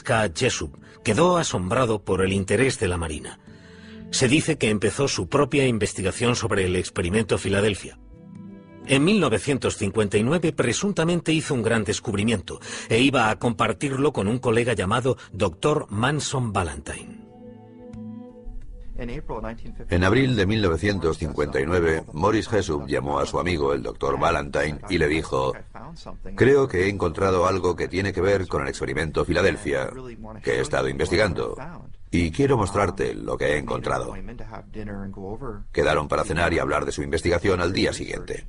K. Jessup quedó asombrado por el interés de la Marina. Se dice que empezó su propia investigación sobre el experimento Filadelfia. En 1959 presuntamente hizo un gran descubrimiento e iba a compartirlo con un colega llamado Dr. Manson Ballantine. En abril de 1959, Morris Jessup llamó a su amigo, el Dr. Ballantine, y le dijo: creo que he encontrado algo que tiene que ver con el experimento Filadelfia, que he estado investigando, y quiero mostrarte lo que he encontrado. Quedaron para cenar y hablar de su investigación al día siguiente.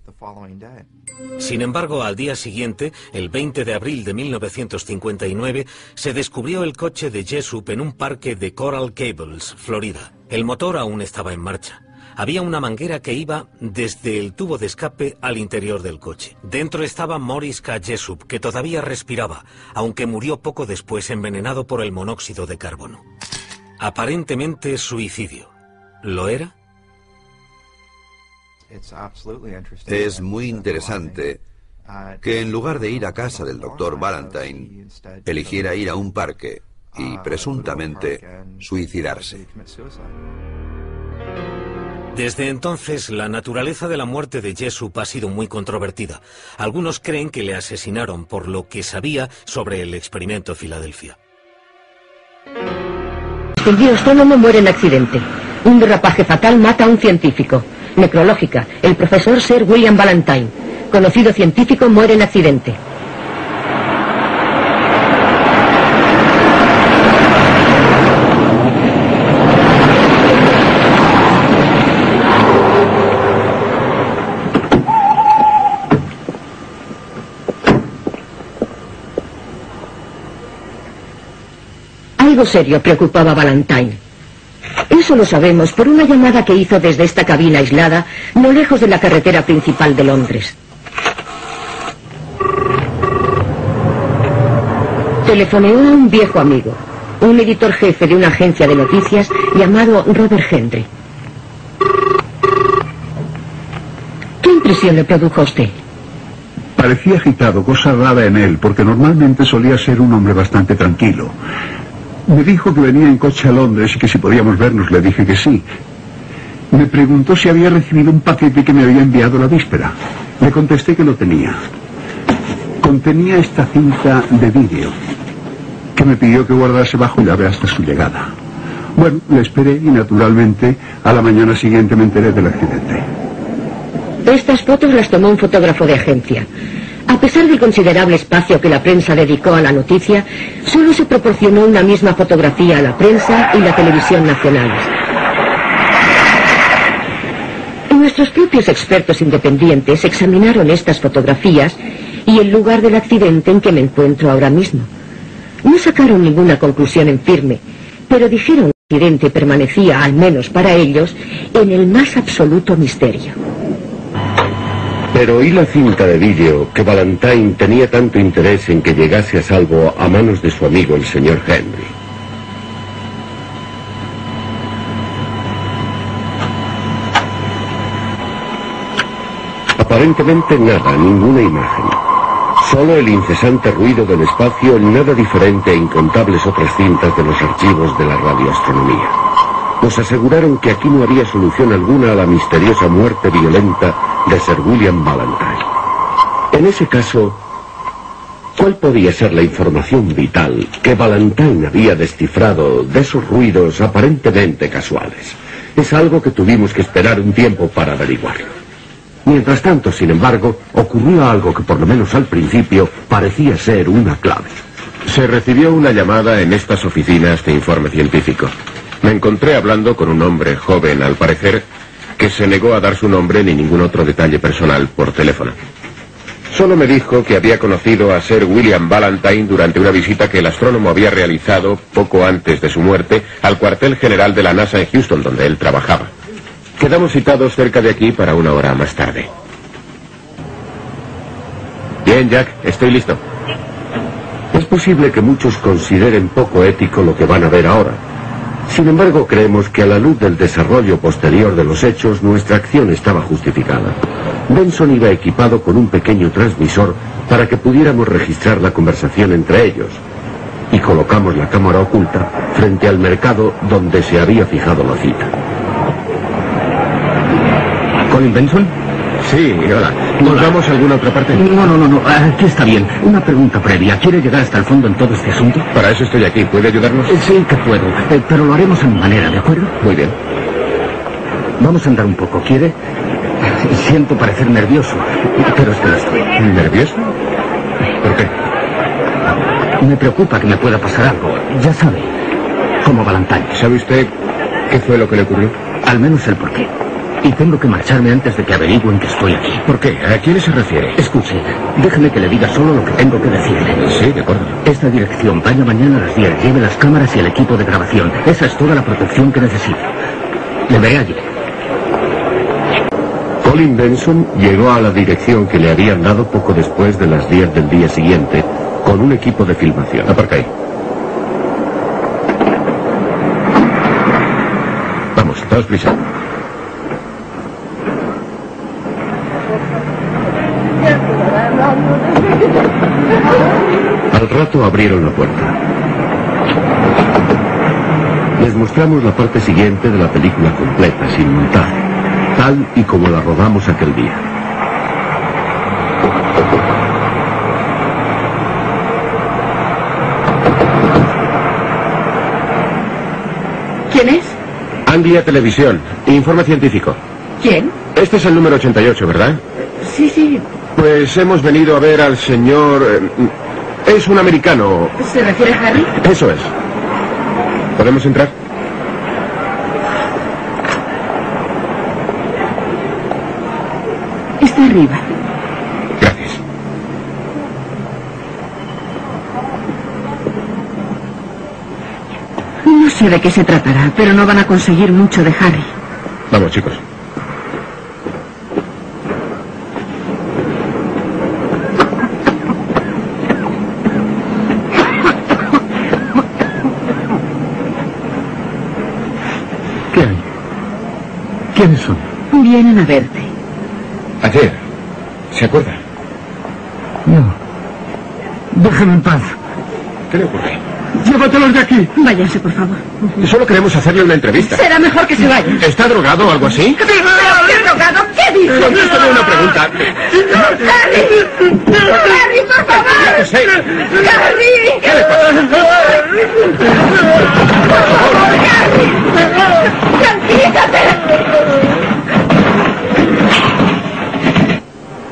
Sin embargo, al día siguiente, el 20 de abril de 1959, se descubrió el coche de Jessup en un parque de Coral Gables, Florida. El motor aún estaba en marcha. Había una manguera que iba desde el tubo de escape al interior del coche. Dentro estaba Morris K. Jessup, que todavía respiraba, aunque murió poco después envenenado por el monóxido de carbono. Aparentemente suicidio. ¿Lo era? Es muy interesante que en lugar de ir a casa del Dr. Ballantine, eligiera ir a un parque y presuntamente suicidarse. Desde entonces, la naturaleza de la muerte de Jessup ha sido muy controvertida. Algunos creen que le asesinaron por lo que sabía sobre el experimento Filadelfia. El bioastrónomo muere en accidente. Un derrapaje fatal mata a un científico. Necrológica. El profesor Sir William Ballantine, conocido científico, muere en accidente. Algo serio preocupaba a Ballantine. Eso lo sabemos por una llamada que hizo desde esta cabina aislada, no lejos de la carretera principal de Londres. Telefoneó a un viejo amigo, un editor jefe de una agencia de noticias llamado Robert Hendry. ¿Qué impresión le produjo a usted? Parecía agitado, cosa rara en él, porque normalmente solía ser un hombre bastante tranquilo. Me dijo que venía en coche a Londres y que si podíamos vernos. Le dije que sí. Me preguntó si había recibido un paquete que me había enviado la víspera. Le contesté que lo tenía. Contenía esta cinta de vídeo, que me pidió que guardase bajo llave hasta su llegada. Bueno, le esperé y naturalmente a la mañana siguiente me enteré del accidente. Estas fotos las tomó un fotógrafo de agencia. A pesar del considerable espacio que la prensa dedicó a la noticia, solo se proporcionó una misma fotografía a la prensa y la televisión nacionales. Nuestros propios expertos independientes examinaron estas fotografías y el lugar del accidente en que me encuentro ahora mismo. No sacaron ninguna conclusión en firme, pero dijeron que el accidente permanecía, al menos para ellos, en el más absoluto misterio. Pero ¿y la cinta de vídeo que Ballantine tenía tanto interés en que llegase a salvo a manos de su amigo el señor Henry? Aparentemente nada, ninguna imagen. Solo el incesante ruido del espacio, nada diferente a incontables otras cintas de los archivos de la radioastronomía. Nos aseguraron que aquí no había solución alguna a la misteriosa muerte violenta de Sir William Ballantine. En ese caso, ¿cuál podía ser la información vital que Ballantine había descifrado de esos ruidos aparentemente casuales? Es algo que tuvimos que esperar un tiempo para averiguarlo. Mientras tanto, sin embargo, ocurrió algo que por lo menos al principio parecía ser una clave. Se recibió una llamada en estas oficinas de informe científico. Me encontré hablando con un hombre joven, al parecer, que se negó a dar su nombre ni ningún otro detalle personal por teléfono. Solo me dijo que había conocido a Sir William Ballantine durante una visita que el astrónomo había realizado poco antes de su muerte al cuartel general de la NASA en Houston, donde él trabajaba. Quedamos citados cerca de aquí para una hora más tarde. Bien, Jack, estoy listo. Es posible que muchos consideren poco ético lo que van a ver ahora. Sin embargo, creemos que a la luz del desarrollo posterior de los hechos, nuestra acción estaba justificada. Benson iba equipado con un pequeño transmisor para que pudiéramos registrar la conversación entre ellos. y colocamos la cámara oculta frente al mercado donde se había fijado la cita. ¿Colin Benson? Sí, hola. ¿Nos vamos a alguna otra parte? No, aquí está bien. Una pregunta previa. ¿Quiere llegar hasta el fondo en todo este asunto? Para eso estoy aquí. ¿Puede ayudarnos? Sí, que puedo. Pero lo haremos a mi manera, ¿de acuerdo? Muy bien. Vamos a andar un poco, ¿quiere? Siento parecer nervioso, pero es que lo estoy. ¿Nervioso? ¿Por qué? Me preocupa que me pueda pasar algo. Ya sabe, como Valentine. ¿Sabe usted qué fue lo que le ocurrió? Al menos el porqué. Y tengo que marcharme antes de que averigüen que estoy aquí. ¿Por qué? ¿A quién se refiere? Escuche, déjeme que le diga solo lo que tengo que decirle. Sí, de acuerdo. Esta dirección, vaya mañana a las 10, lleve las cámaras y el equipo de grabación. Esa es toda la protección que necesito. Le veré allí. Colin Benson llegó a la dirección que le habían dado poco después de las 10 del día siguiente con un equipo de filmación. Aparca ahí. Vamos, daos prisa. Al rato abrieron la puerta. Les mostramos la parte siguiente de la película completa, sin montaje, tal y como la rodamos aquel día. ¿Quién es? Anglia Televisión, informe científico. ¿Quién? Este es el número 88, ¿verdad? Sí. Pues hemos venido a ver al señor... es un americano. ¿Se refiere a Harry? Eso es. ¿Podemos entrar? Está arriba. Gracias. No sé de qué se tratará, pero no van a conseguir mucho de Harry. Vamos, chicos. ¿Qué hay? ¿Quiénes son? Vienen a verte. Ayer. ¿Se acuerda? No. Déjame en paz. ¿Qué le ocurre? Llévatelos de aquí. Váyanse, por favor. Solo queremos hacerle una entrevista. Será mejor que se vayan. ¿Está drogado o algo así? ¿Qué drogado? ¿Qué dice? Contéstame una pregunta. ¡Harry! ¡Harry, por favor! No sé. ¡Harry! ¿Qué le pasa? ¡Harry! ¡Tranquilízate!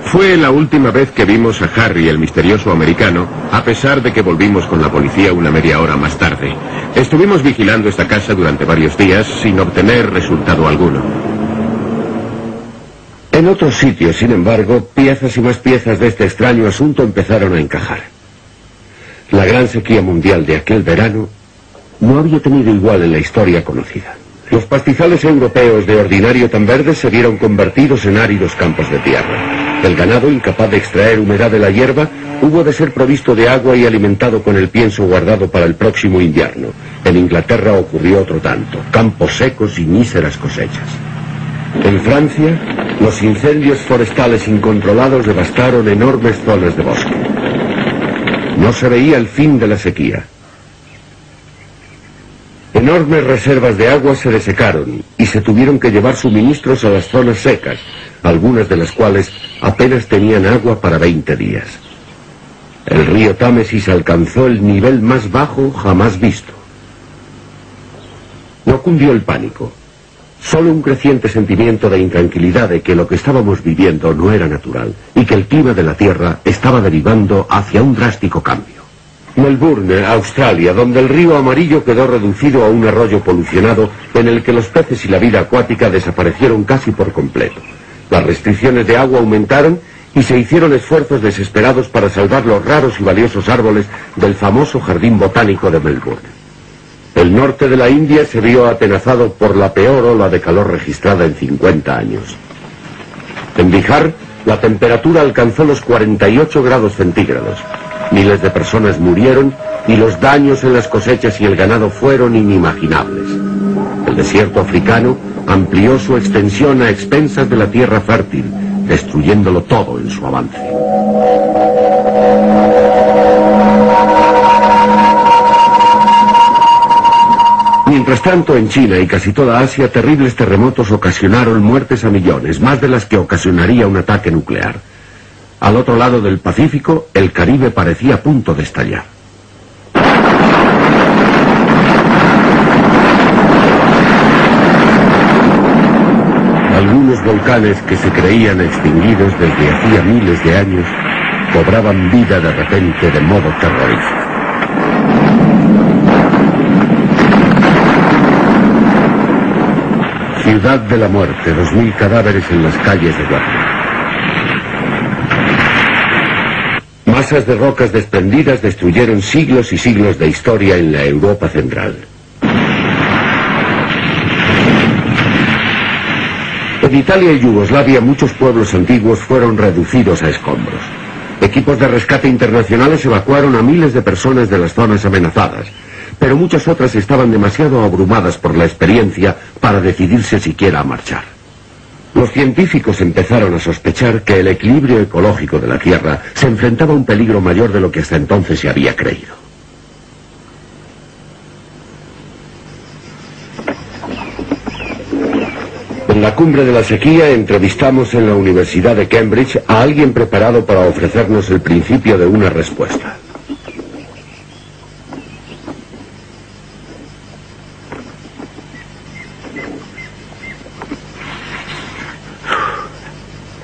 Fue la última vez que vimos a Harry, el misterioso americano, a pesar de que volvimos con la policía una media hora más tarde. Estuvimos vigilando esta casa durante varios días sin obtener resultado alguno. En otros sitios, sin embargo, piezas y más piezas de este extraño asunto empezaron a encajar. La gran sequía mundial de aquel verano no había tenido igual en la historia conocida. Los pastizales europeos de ordinario tan verdes se vieron convertidos en áridos campos de tierra. El ganado, incapaz de extraer humedad de la hierba, hubo de ser provisto de agua y alimentado con el pienso guardado para el próximo invierno. En Inglaterra ocurrió otro tanto: campos secos y míseras cosechas. En Francia, los incendios forestales incontrolados devastaron enormes zonas de bosque. No se veía el fin de la sequía. Enormes reservas de agua se desecaron y se tuvieron que llevar suministros a las zonas secas, algunas de las cuales apenas tenían agua para 20 días. El río Támesis alcanzó el nivel más bajo jamás visto. No cundió el pánico, solo un creciente sentimiento de intranquilidad de que lo que estábamos viviendo no era natural y que el clima de la Tierra estaba derivando hacia un drástico cambio. Melbourne, Australia, donde el río Amarillo quedó reducido a un arroyo polucionado en el que los peces y la vida acuática desaparecieron casi por completo. Las restricciones de agua aumentaron y se hicieron esfuerzos desesperados para salvar los raros y valiosos árboles del famoso jardín botánico de Melbourne. El norte de la India se vio atenazado por la peor ola de calor registrada en 50 años. En Bihar, la temperatura alcanzó los 48 grados centígrados. Miles de personas murieron y los daños en las cosechas y el ganado fueron inimaginables. El desierto africano amplió su extensión a expensas de la tierra fértil, destruyéndolo todo en su avance. Mientras tanto, en China y casi toda Asia, terribles terremotos ocasionaron muertes a millones, más de las que ocasionaría un ataque nuclear. Al otro lado del Pacífico, el Caribe parecía a punto de estallar. Algunos volcanes que se creían extinguidos desde hacía miles de años cobraban vida de repente de modo terrorífico. Ciudad de la muerte, 2000 cadáveres en las calles de Guatemala. Masas de rocas desprendidas destruyeron siglos y siglos de historia en la Europa central. En Italia y Yugoslavia muchos pueblos antiguos fueron reducidos a escombros. Equipos de rescate internacionales evacuaron a miles de personas de las zonas amenazadas, pero muchas otras estaban demasiado abrumadas por la experiencia para decidirse siquiera a marchar. Los científicos empezaron a sospechar que el equilibrio ecológico de la Tierra se enfrentaba a un peligro mayor de lo que hasta entonces se había creído. En la cumbre de la sequía entrevistamos en la Universidad de Cambridge a alguien preparado para ofrecernos el principio de una respuesta.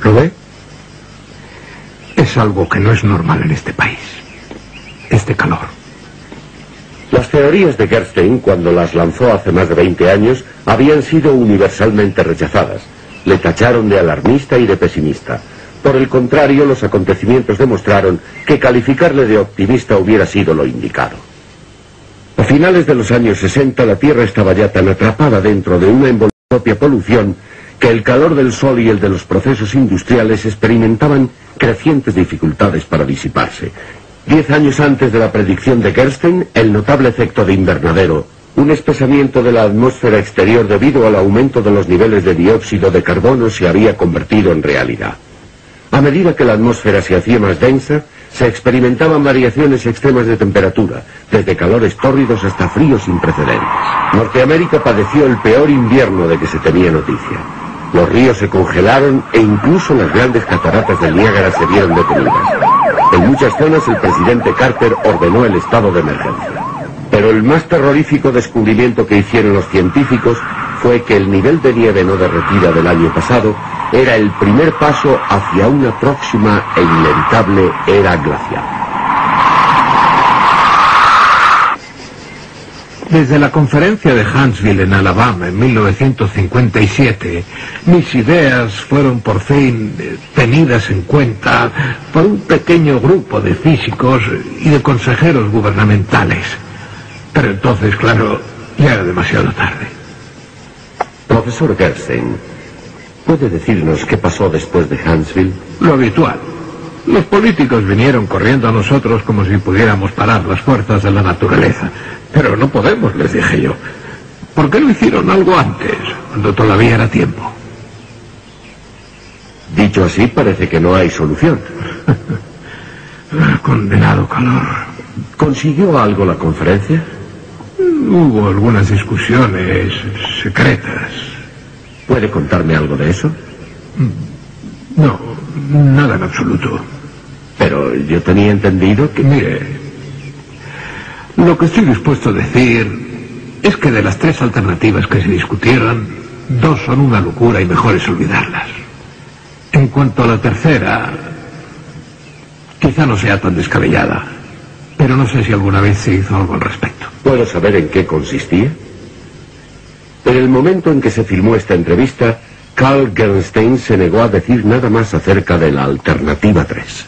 ¿Lo ve? Es algo que no es normal en este país. Este calor. Las teorías de Gerstein, cuando las lanzó hace más de 20 años, habían sido universalmente rechazadas. Le tacharon de alarmista y de pesimista. Por el contrario, los acontecimientos demostraron que calificarle de optimista hubiera sido lo indicado. A finales de los años 60, la Tierra estaba ya tan atrapada dentro de una propia polución que el calor del sol y el de los procesos industriales experimentaban crecientes dificultades para disiparse. 10 años antes de la predicción de Gerstein, el notable efecto de invernadero, un espesamiento de la atmósfera exterior debido al aumento de los niveles de dióxido de carbono, se había convertido en realidad. A medida que la atmósfera se hacía más densa, se experimentaban variaciones extremas de temperatura, desde calores tórridos hasta fríos sin precedentes. Norteamérica padeció el peor invierno de que se tenía noticia. Los ríos se congelaron e incluso las grandes cataratas del Niágara se vieron detenidas. En muchas zonas el presidente Carter ordenó el estado de emergencia. Pero el más terrorífico descubrimiento que hicieron los científicos fue que el nivel de nieve no derretida del año pasado era el primer paso hacia una próxima e inevitable era glacial. Desde la conferencia de Huntsville en Alabama en 1957, mis ideas fueron por fin tenidas en cuenta por un pequeño grupo de físicos y de consejeros gubernamentales. Pero entonces, claro, ya era demasiado tarde. Profesor Gerstein, ¿puede decirnos qué pasó después de Huntsville? Lo habitual. Los políticos vinieron corriendo a nosotros como si pudiéramos parar las fuerzas de la naturaleza. Pero no podemos, les dije yo. ¿Por qué no hicieron algo antes, cuando todavía era tiempo? Dicho así, parece que no hay solución. Condenado calor. ¿Consiguió algo la conferencia? Hubo algunas discusiones secretas. ¿Puede contarme algo de eso? No, nada en absoluto. Pero yo tenía entendido que... Mire, lo que estoy dispuesto a decir es que de las 3 alternativas que se discutieron, 2 son una locura y mejor es olvidarlas. En cuanto a la tercera, quizá no sea tan descabellada, pero no sé si alguna vez se hizo algo al respecto. ¿Puedo saber en qué consistía? En el momento en que se filmó esta entrevista, Carl Gerstein se negó a decir nada más acerca de la alternativa 3.